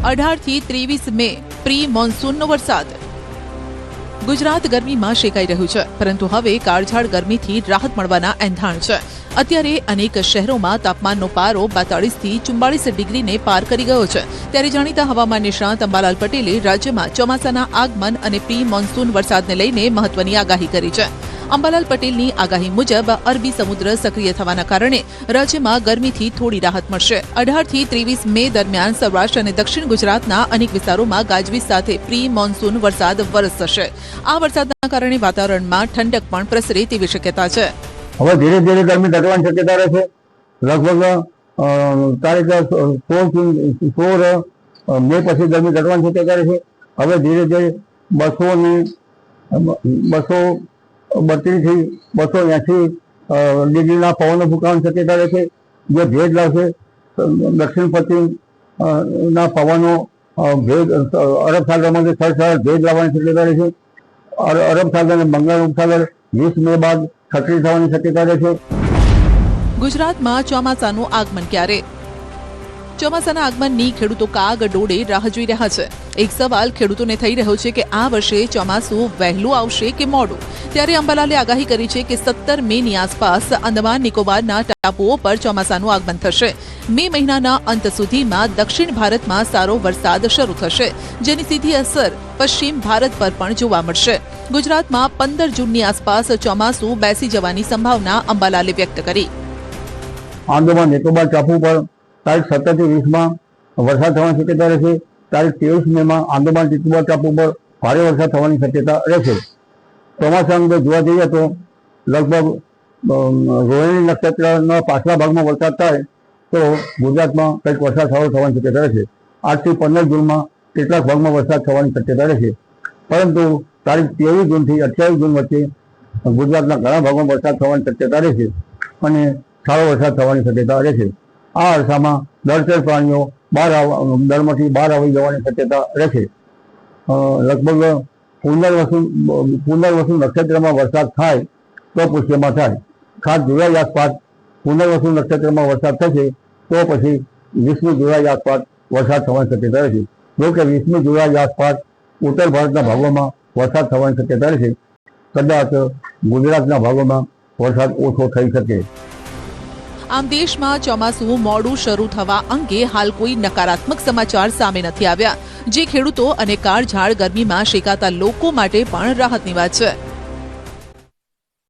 18 થી 23 મે પ્રી મોન્સૂનનો વરસાદ। ગુજરાત ગરમીમાં શેકાઈ રહ્યું છે, પરંતુ હવે કાળઝાળ ગરમીથી રાહત મળવાના એંધાણ છે। અત્યારે અનેક શહેરોમાં તાપમાનનો પારો 42 થી 44 ડિગ્રીને પાર કરી ગયો છે। ત્યારે જાણીતા હવામાન નિષ્ણાત અંબાલાલ પટેલે રાજ્યમાં ચોમાસાના આગમન અને પ્રી મોન્સૂન વરસાદને લઈને મહત્વની આગાહી કરી છે। અંબાલાલ પટેલની આગાહી મુજબ અરબી સમુદ્ર સક્રિય થવાના કારણે રાજ્યમાં ગરમીથી થોડી રાહત મળશે। 18 થી 23 મે દરમિયાન સૌરાષ્ટ્ર અને દક્ષિણ ગુજરાતના અનેક વિસ્તારોમાં ગાજવીજ સાથે પ્રી મોન્સૂન વરસાદ વરસશે। આ વરસાદના કારણે વાતાવરણમાં ઠંડક પણ પ્રસરે તેવી શક્યતા છે। હવે ધીરે ધીરે ગરમી ઘટવાની શક્યતા રહેશે। લગભગ તારીખ 16 મે પછી ગરમી ઘટવાની શક્યતા રહેશે। હવે ધીરે ધીરે 232 થી 280 ડિગ્રીના પવનો ફૂંકાવાની શક્યતા રહેશે, જે ભેજ લાવશે। દક્ષિણ પશ્ચિમ ના પવનો ભેજ અરબ સાગરમાંથી સરસર ભેજ લાવવાની શક્યતા રહેશે। અરબ સાગર અને બંગાળ ઉપસાગર 20 મે બાદ સક્રિય થવાની શક્યતા રહેશે। ગુજરાતમાં ચોમાસાનું આગમન ક્યારે? ચોમાસાના આગમનની ખેડૂતો કાગ ડોળે રાહ જોઈ રહ્યા છે। એક સવાલ ખેડૂતોને થઈ રહ્યો છે કે આ વર્ષે ચોમાસું વહેલું આવશે કે મોડું? ત્યારે અંબાલાલે આગાહી કરી છે કે 17 મેની આસપાસ અંદમાન નિકોબારના ટાપુઓ પર ચોમાસાનું આગમન થશે। મે મહિનાના અંત સુધીમાં દક્ષિણ ભારતમાં સારો વરસાદ શરૂ થશે, જેની સીધી અસર પશ્ચિમ ભારત પર પણ જોવા મળશે। ગુજરાતમાં 15 જૂનની આસપાસ ચોમાસું બેસી જવાની સંભાવના અંબાલાલે વ્યક્ત કરી। અંદમાન નિકોબાર ટાપુ પર તારીખ 17 થી 20 માં વરસાદ થવાની શક્યતા રહેશે। તારીખ 23 મે માં અંદમાન નિકોબાર ટાપુ પર ભારે વરસાદ થવાની શક્યતા રહેશે। ચોમાસા અંગે જોવા જઈએ તો લગભગ રોહિણી નક્ષત્રના પાછલા ભાગમાં વરસાદ થાય તો ગુજરાતમાં કંઈક વરસાદ થવાની શક્યતા રહેશે। 8 થી 15 જૂનમાં કેટલાક ભાગમાં વરસાદ થવાની શક્યતા રહેશે, પરંતુ તારીખ 23 જૂનથી 28 જૂન વચ્ચે ગુજરાતના ઘણા ભાગમાં વરસાદ થવાની શક્યતા રહેશે અને સારો વરસાદ થવાની શક્યતા રહેશે। આ અરસામાં જળચર પ્રાણીઓ દરમાંથી બહાર આવી જવાની શક્યતા રહેશે। લગભગ પુનર્વસુ નક્ષત્રમાં વરસાદ થાય તો પુષ્યમાં થાય। 7 જુલાઈ આસપાસ પુનર્વસુ નક્ષત્રમાં વરસાદ થશે તો પછી 20મી જુલાઈ આસપાસ વરસાદ થવાની શક્યતા રહેશે। જો કે 20મી જુલાઈ આસપાસ ઉત્તર ભારતના ભાગોમાં વરસાદ થવાની શક્યતા રહેશે। કદાચ ગુજરાતના ભાગોમાં વરસાદ ઓછો થઈ શકે। આમ દેશમાં ચોમાસું મોડું શરૂ થવા અંગે હાલ કોઈ નકારાત્મક સમાચાર સામે નથી આવ્યા, જે ખેડૂતો અને કાળઝાળ ગરમીમાં શેકાતા લોકો માટે પણ રાહતની વાત છે।